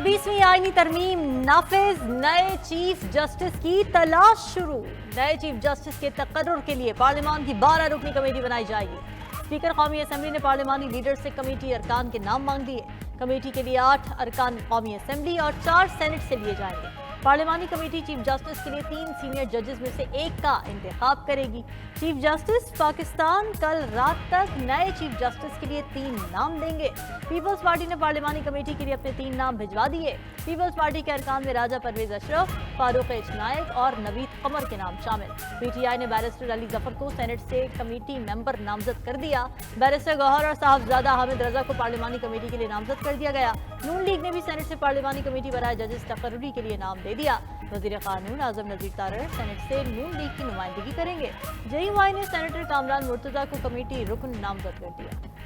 26वीं आईनी तरमीम नाफिज, नए चीफ जस्टिस की तलाश शुरू। नए चीफ जस्टिस के तकर्रुर के लिए पार्लियामान की 12 रुकनी कमेटी बनाई जाएगी। स्पीकर कौमी असम्बली ने पार्लियामानी लीडर से कमेटी अरकान के नाम मांग दिए। कमेटी के लिए 8 अरकान कौमी असम्बली और 4 सेनेट से लिए जाएंगे। पार्लियामानी कमेटी चीफ जस्टिस के लिए 3 सीनियर जजेस में से एक का इंतखाब करेगी। चीफ जस्टिस पाकिस्तान कल रात तक नए चीफ जस्टिस के लिए 3 नाम देंगे। पीपल्स पार्टी ने पार्लियामानी कमेटी के लिए अपने 3 नाम भिजवा दिए। पीपल्स पार्टी के अरकान में राजा परवेज अशरफ, फारूक नायक और नवीद कमर के नाम शामिल। पीटीआई ने बैरिस्टर अली जफर को सेनेट से कमेटी मेंबर नामजद कर दिया। बैरिस्टर गौहर और साहबजादा हामिद रजा को पार्लियामानी कमेटी के लिए नामजद कर दिया गया। नून लीग ने भी सेनेट से पार्लियामानी कमेटी बनाए जजेस तकर्रुरी के लिए नाम दे दिया। वजीर कानून आजम नजीर तारड़ सेनेट से नून लीग की नुमाइंदगी करेंगे। जेयूआई ने सेनेटर कामरान मुर्तजा को कमेटी रुकन नामजद कर दिया।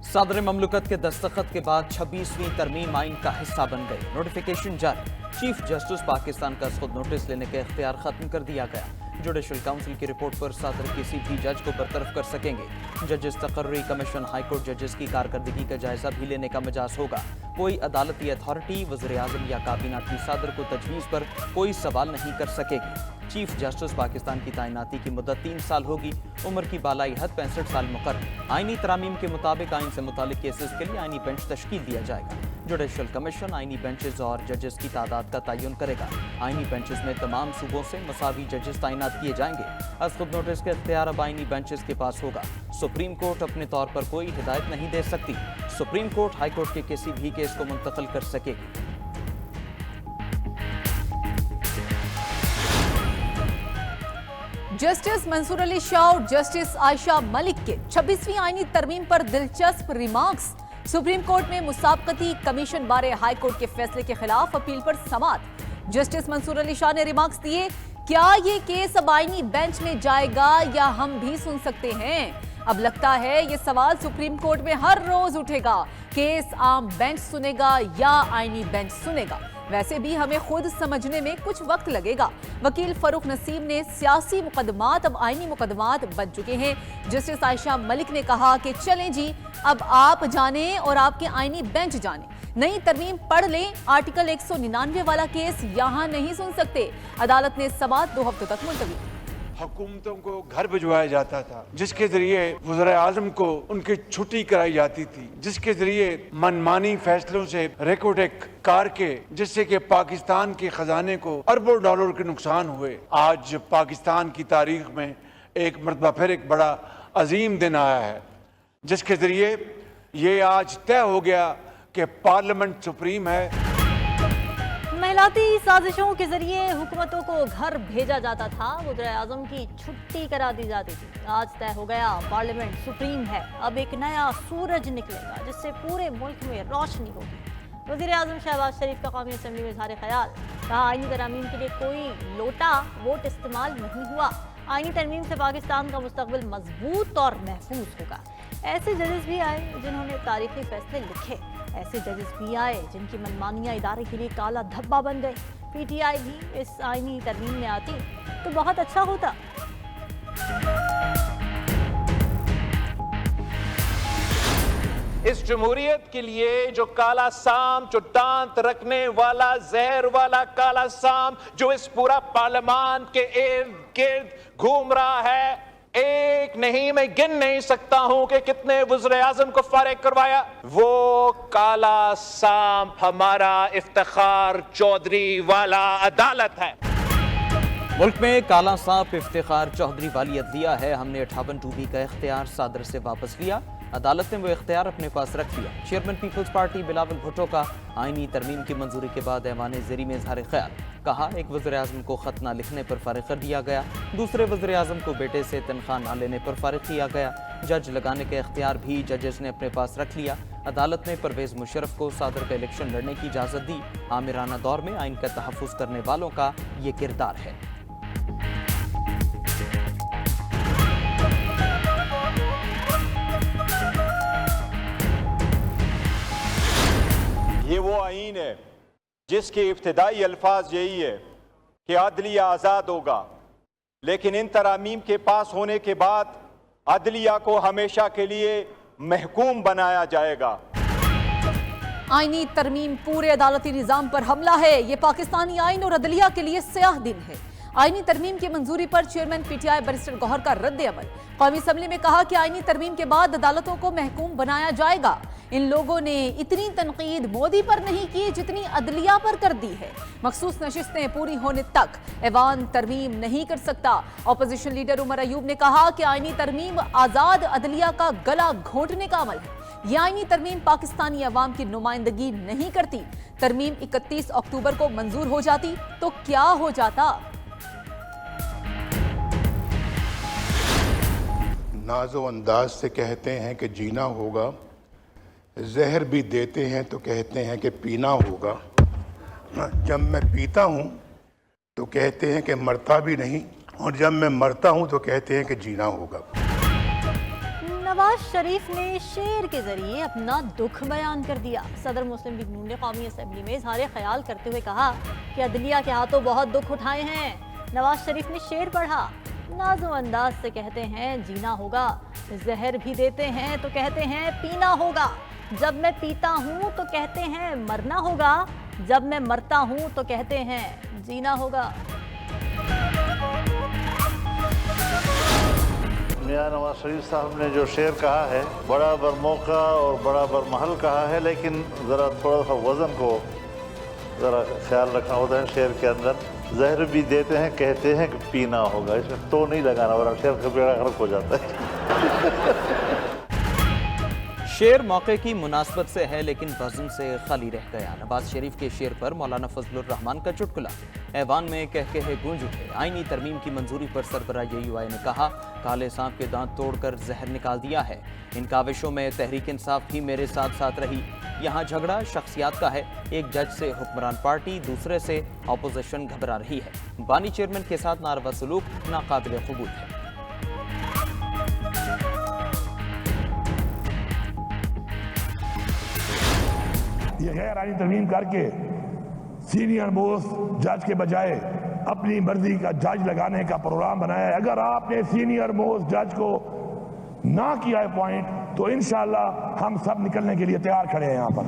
सदर ममलकत के दस्तखत के बाद 26वीं तरमीम आइन का हिस्सा बन गई। नोटिफिकेशन जारी। चीफ जस्टिस पाकिस्तान का खुद नोटिस लेने का इख्तियार खत्म कर दिया गया। जुडिशल काउंसिल की रिपोर्ट पर सदर किसी भी जज को बरतरफ कर सकेंगे। जजेस तकर्रुरी कमीशन हाईकोर्ट जजेस की कारकर्दगी का जायजा भी लेने का मिजाज होगा। कोई अदालती अथॉरिटी वज़ीर आज़म या काबीना की सदर को तजवीज़ पर कोई सवाल नहीं कर सकेगी। चीफ जस्टिस पाकिस्तान की तैनाती की मुद्दत 3 साल होगी। उम्र की बालाई हद 65 साल मुकर्रर। आईनी तरामीम के मुताबिक आइन से मुतालिक केसेस के लिए आईनी बेंच तश्कील दिया जाएगा। जुडिशल कमीशन आईनी बेंचेस और जजेस की तादाद का तयन करेगा। आईनी बेंचेस में तमाम सूबों से मसावी जजेस तैनात किए जाएंगे। अज खुद नोटिस का इख्तियार अब आईनी बेंचेस के पास होगा। सुप्रीम कोर्ट अपने तौर पर कोई हिदायत नहीं दे सकती। सुप्रीम कोर्ट हाई कोर्ट के किसी भी केस को मुंतकिल कर सकेगी। जस्टिस मंसूर अली शाह और जस्टिस आयशा मलिक के 26वीं आईनी तरमीम पर दिलचस्प रिमार्क्स। सुप्रीम कोर्ट में मुसाबकती कमीशन बारे हाई कोर्ट के फैसले के खिलाफ अपील पर समाअत। जस्टिस मंसूर अली शाह ने रिमार्क्स दिए, क्या ये केस अब आईनी बेंच में जाएगा या हम भी सुन सकते हैं? अब लगता है ये सवाल सुप्रीम कोर्ट में हर रोज उठेगा। केस आम बेंच सुनेगा या आईनी बेंच सुनेगा? वैसे भी हमें खुद समझने में कुछ वक्त लगेगा। वकील फरूक नसीम ने सियासी मुकदमात अब आईनी मुकदमात बन चुके हैं। जस्टिस आयशा मलिक ने कहा कि चलें जी, अब आप जाने और आपके आईनी बेंच जाने। नई तरमीम पढ़ लें, आर्टिकल 199 वाला केस यहाँ नहीं सुन सकते। अदालत ने समाअत 2 हफ्तों तक मुलतवी। हुकूमतों को घर भिजवाया जाता था, जिसके जरिए वज़ीर आज़म को उनकी छुट्टी कराई जाती थी, जिसके जरिए मनमानी फैसलों से रेकोटेक कार के, जिससे कि पाकिस्तान के खजाने को अरबों डॉलर के नुकसान हुए। आज पाकिस्तान की तारीख में एक मरतबा फिर एक बड़ा अजीम दिन आया है, जिसके जरिए ये आज तय हो गया कि पार्लियामेंट सुप्रीम है। महिलाती साजिशों के जरिए हुकूमतों को घर भेजा जाता था, वज़ीर आज़म की छुट्टी करा दी जाती थी। आज तय हो गया, पार्लियामेंट सुप्रीम है। अब एक नया सूरज निकलेगा जिससे पूरे मुल्क में रोशनी होगी। वज़ीर आज़म शहबाज शरीफ का कौमी असम्बली में इज़हार ख्याल। कहा, आईनी तरमीम के लिए कोई लोटा वोट इस्तेमाल नहीं हुआ। आईनी तरमीम से पाकिस्तान का मुस्तकबिल मजबूत और महफूज होगा। ऐसे जजेस भी आए जिन्होंने तारीखी फैसले लिखे। ऐसे जजेस भी आए जिनकी मनमानियां इदारे के लिए काला धब्बा बन गए। पीटीआई भी इस आईनी तरमीम में आती तो बहुत अच्छा होता। इस जमहूरियत के लिए जो काला साम, जो दांत रखने वाला जहर वाला काला साम जो इस पूरा पार्लियामान के इर्द गिर्द घूम रहा है, एक नहीं, मैं गिन नहीं सकता हूं कि कितने वज़ीर आज़म को फारिग करवाया। वो काला साम हमारा इफ्तिखार चौधरी वाला अदालत है। मुल्क में काला सांप इफ्तिखार चौधरी वाली अदलिया है। हमने 58 टूबी का इख्तियार सदर से वापस लिया। अदालत ने वो इख्तियार अपने पास रख लिया। चेयरमैन पीपल्स पार्टी बिलावल भुट्टो का आईनी तरमीम की मंजूरी के बाद ऐवान ज़ेरी में इज़हार ख्याल। कहा, एक वज़ीर आज़म को ख़त न लिखने पर फारिग कर दिया गया, दूसरे वज़ीर आज़म को बेटे से तनख्वाह न लेने पर फारिग किया गया। जज लगाने का इख्तियार भी जजेस ने अपने पास रख लिया। अदालत ने परवेज़ मुशर्रफ को सदर का इलेक्शन लड़ने की इजाज़त दी। आमिराना दौर में आइन का तहफ़्फ़ुज़ करने वालों का ये किरदार है। ये वो आईन है जिसके इब्तिदाई अल्फाज यही है कि अदलिया आज़ाद होगा, लेकिन इन तरामीम के पास होने के बाद अदलिया को हमेशा के लिए महकूम बनाया जाएगा। आईनी तरमीम पूरे अदालती निजाम पर हमला है। ये पाकिस्तानी आइन और अदलिया के लिए स्याह दिन है। आईनी तरमीम की मंजूरी पर चेयरमैन पीटीआई बैरिस्टर गौहर का रद्द अमल। कौमी असम्बली में कहा कि आईनी तरमीम के बाद अदालतों को महकूम बनाया जाएगा। इन लोगों ने इतनी तनकीद मोदी पर नहीं की जितनी अदलिया पर कर दी है। मखसूस नशिस्तें पूरी होने तक ऐवान तरमीम नहीं कर सकता। अपोजिशन लीडर उमर अयूब ने कहा कि आईनी तरमीम आजाद अदलिया का गला घोंटने का अमल है। ये आईनी तरमीम पाकिस्तानी अवाम की नुमाइंदगी नहीं करती। तरमीम 31 अक्टूबर को मंजूर हो जाती तो क्या हो जाता। नाजो अंदाज से कहते हैं कि जीना होगा, जहर भी देते हैं तो कहते हैं कि पीना होगा। जब मैं पीता हूँ तो कहते हैं कि मरता भी नहीं, और जब मैं मरता हूँ तो कहते हैं कि जीना होगा। नवाज शरीफ ने शेर के जरिए अपना दुख बयान कर दिया। सदर मुस्लिम लीग नून ने कौमी असम्बली में इजहार ख्याल करते हुए कहा कि अदलिया के हाथों बहुत दुख उठाए हैं। नवाज शरीफ ने शेर पढ़ा, नाजो अंदाज से कहते हैं जीना होगा, जहर भी देते हैं तो कहते हैं पीना होगा। जब मैं पीता हूँ तो कहते हैं मरना होगा, जब मैं मरता हूँ तो कहते हैं जीना होगा। मियां नवाज शरीफ साहब ने जो शेर कहा है, बड़ा बर मौका और बड़ा बर महल कहा है, लेकिन ज़रा थोड़ा सा वज़न को ज़रा ख्याल रखना होता है। शेर के अंदर जहर भी देते हैं, कहते हैं कि पीना होगा, इसमें तो नहीं लगाना वरना शेर का बेड़ा गर्क हो जाता है। शेर मौके की मुनासबत से है लेकिन वजन से खाली रह गया। नवाज शरीफ के शेर पर मौलाना फजलुर रहमान का चुटकुला। ऐवान में कह कहे गूंज उठे। आईनी तरमीम की मंजूरी पर सरबराह JUI ने कहा काले सांप के दांत तोड़कर जहर निकाल दिया है। इन काविशों में तहरीक इंसाफ भी मेरे साथ साथ रही। यहाँ झगड़ा शख्सियात का है। एक जज से हुक्मरान पार्टी, दूसरे से अपोजिशन घबरा रही है। बानी चेयरमैन के साथ नारवा सलूक नाकाबिल कबूल है। ये गैर आईनी तरमीम करके सीनियर मोस्ट जज के बजाय अपनी मर्जी का जज लगाने का प्रोग्राम बनाया है। अगर आपने सीनियर मोस्ट जज को ना किया अपॉइंट तो इंशाल्लाह हम सब निकलने के लिए तैयार खड़े हैं। यहाँ पर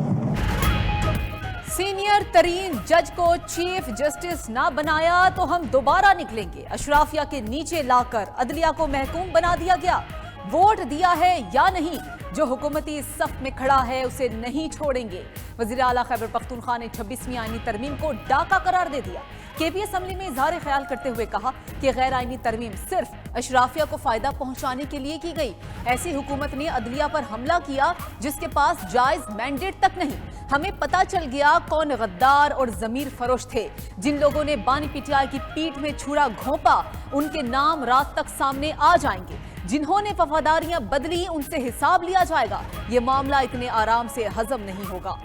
सीनियर तरीन जज को चीफ जस्टिस ना बनाया तो हम दोबारा निकलेंगे। अशराफिया के नीचे लाकर अदलिया को महकूम बना दिया गया। वोट दिया है या नहीं, जो हुकूमती सफ में खड़ा है उसे नहीं छोड़ेंगे। वज़ीर आला खैबर पख्तूनख्वा ने 26वीं आईनी तरमीम को डाका करार दे दिया। KP असम्बली में इजहार ख्याल करते हुए कहा कि गैर आईनी तरमीम सिर्फ अशराफिया को फायदा पहुंचाने के लिए की गई। ऐसी हुकूमत ने अदलिया पर हमला किया जिसके पास जायज मैंडेट तक नहीं। हमें पता चल गया कौन गद्दार और जमीर फरोश थे। जिन लोगों ने बानी PTI की पीठ में छुरा घोंपा उनके नाम रात तक सामने आ जाएंगे। जिन्होंने वफादारियां बदली उनसे हिसाब लिया जाएगा। ये मामला इतने आराम से हजम नहीं होगा।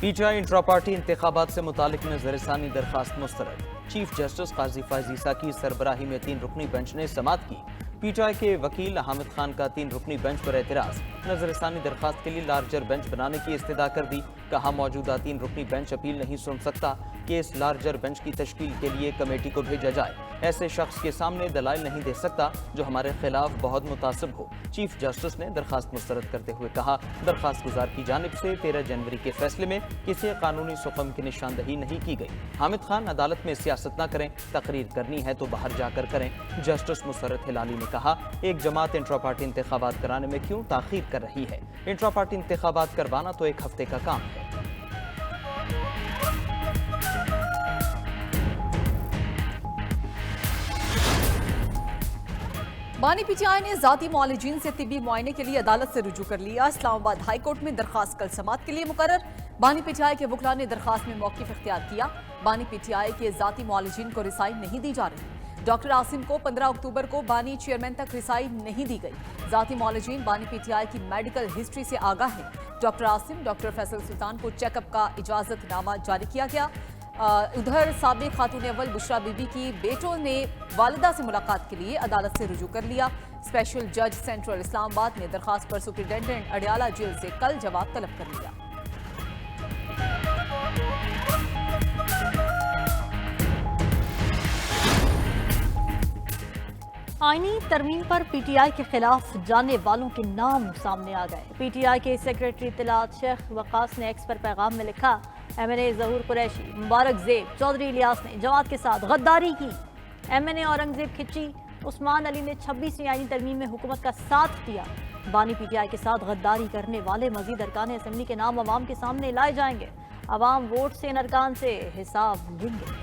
PTI इंट्रा पार्टी इंतखाबात से मुतालिक नजरसानी दरखास्त मुस्तरद। चीफ जस्टिस काजी फैज ईसा की सरबराही में 3 रुकनी बेंच ने समाअत की। PTI के वकील हामिद खान का 3 रुकनी बेंच पर एतराज। नजरसानी दरखास्त के लिए लार्जर बेंच बनाने की इस्तदा कर दी। कहा मौजूदा 3 रुकनी बेंच अपील नहीं सुन सकता। केस लार्जर बेंच की तश्कील के लिए कमेटी को भेजा जाए। ऐसे शख्स के सामने दलाइल नहीं दे सकता जो हमारे खिलाफ बहुत मुतासिब हो। चीफ जस्टिस ने दरखास्त मुस्तरद करते हुए कहा दरखास्त गुजार की जानिब से 13 जनवरी के फैसले में किसी कानूनी सुकम की निशानदही नहीं की गई। हामिद खान अदालत में सियासत न करें, तकरीर करनी है तो बाहर जाकर करें। जस्टिस मुसर्रत हिलाली ने कहा एक जमात इंट्रा पार्टी इंतखाबात कराने में क्यों ताखीर कर रही है। इंट्रा पार्टी इंतखाबात करवाना तो 1 हफ्ते का काम है। बानी PTI ने जाती मुआलिजीन से तिब्बी मुआयने के लिए अदालत से रुजू कर लिया। इस्लामाबाद हाई कोर्ट में दरखास्त कल समाअत के लिए मुकर्रर। बानी PTI के वकला ने दरखास्त में मौक़िफ़ इख्तियार किया। बानी PTI के जाती मुआलिजीन को रिसाई नहीं दी जा रही। डॉक्टर आसिम को 15 अक्टूबर को बानी चेयरमैन तक रिसाई नहीं दी गई। जाती मुआलिजीन बानी PTI की मेडिकल हिस्ट्री से आगाह है। डॉक्टर आसिम, डॉक्टर फैसल सुल्तान को चेकअप का इजाज़तनामा जारी किया गया। उधर साबिक खातून अव्वल बुशरा बीबी की बेटों ने वालिदा से मुलाकात के लिए अदालत से रुजू कर लिया। स्पेशल जज सेंट्रल इस्लामाबाद ने दरखास्त पर सुप्रिंटेंडेंट अडियाला जेल से कल जवाब तलब कर लिया। आईनी तरमीम पर पीटीआई के खिलाफ जाने वालों के नाम सामने आ गए। पीटीआई के सेक्रेटरी इत्तलात शेख वकास ने एक्स पर पैगाम में लिखा, एमएनए ज़हूर कुरैशी, मुबारक ज़ेब, चौधरी इलियास ने जमात के साथ गद्दारी की। एमएनए औरंगजेब खिची, उस्मान अली ने 26वीं आईनी तरमीम में हुकूमत का साथ दिया। बानी पीटीआई के साथ गद्दारी करने वाले मजीद अरकान असम्बली के नाम अवाम के सामने लाए जाएंगे। अवाम वोट से इन अरकान से हिसाब लेंगे।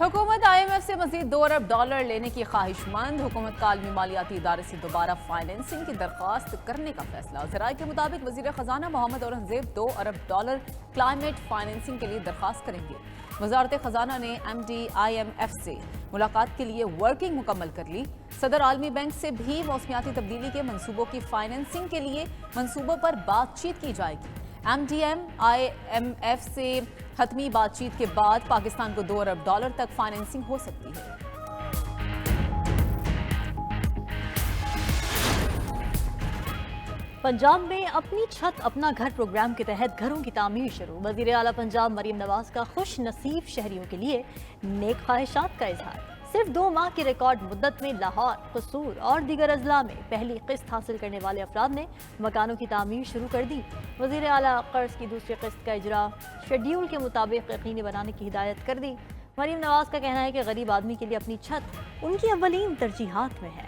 हुकूमत IMF से मजीद $2 अरब लेने की ख्वाहिशमंद। हुकूमत का आलमी मालियाती इदारे से दोबारा फाइनेंसिंग की दरख्वास्त करने का फैसला। ज़राए के मुताबिक वज़ीर ख़जाना मोहम्मद औरंगजेब $2 अरब क्लाइमेट फाइनेंसिंग के लिए दरख्वास्त करेंगे। वजारत ख़जाना ने MD IMF से मुलाकात के लिए वर्किंग मुकम्मल कर ली। सदर आलमी बैंक से भी मौसमियाती तब्दीली के मनसूबों की फाइनेंसिंग के लिए मनसूबों पर बातचीत की जाएगी। MDM IMF से हतमी बातचीत के बाद पाकिस्तान को $2 अरब तक फाइनेंसिंग हो सकती है। पंजाब में अपनी छत अपना घर प्रोग्राम के तहत घरों की तामीर शुरू। वज़ीर आला पंजाब मरीम नवाज का खुश नसीब शहरियों के लिए नेक ख्वाहिशात का इजहार। सिर्फ 2 माह की रिकॉर्ड मुद्दत में लाहौर, कसूर और दीगर अजला में पहली किस्त हासिल करने वाले अफराद ने मकानों की तामीर शुरू कर दी। वज़ीर आला कर्ज की दूसरी किस्त का इजरा शेड्यूल के मुताबिक यकीनी बनाने की हिदायत कर दी। मरीम नवाज का कहना है कि गरीब आदमी के लिए अपनी छत उनकी अव्वलीन तरजीहात में है।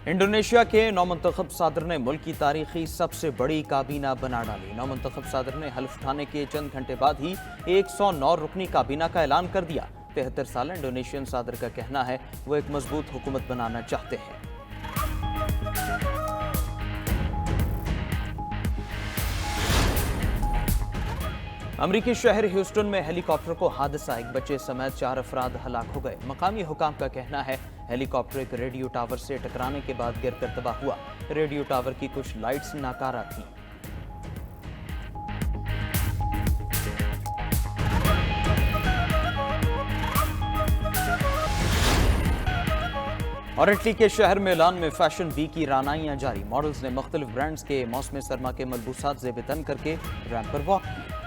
इंडोनेशिया के नौमंतखब सदर ने मुल्क की तारीखी सबसे बड़ी काबीना बना डाली। नौमंतखब सदर ने हल्फ उठाने के चंद घंटे बाद ही 109 रुकनी काबीना का ऐलान कर दिया। 73 साल इंडोनेशियन सदर का कहना है वो एक मजबूत हुकूमत बनाना चाहते हैं। अमरीकी शहर ह्यूस्टन में हेलीकॉप्टर को हादसा, एक बच्चे समेत 4 अफराद हलाक हो गए। मकामी हुकाम का कहना है हेलीकॉप्टर एक रेडियो टावर से टकराने के बाद गिरकर तबाह हुआ। रेडियो टावर की कुछ लाइट्स नाकारा थीं। और इटली के शहर मिलान में फैशन वीक की रानाइयां जारी। मॉडल्स ने मुख्तलिफ ब्रांड्स के मौसम सरमा के मलबूसात ज़ेब तन करके रैंप पर वॉक किया।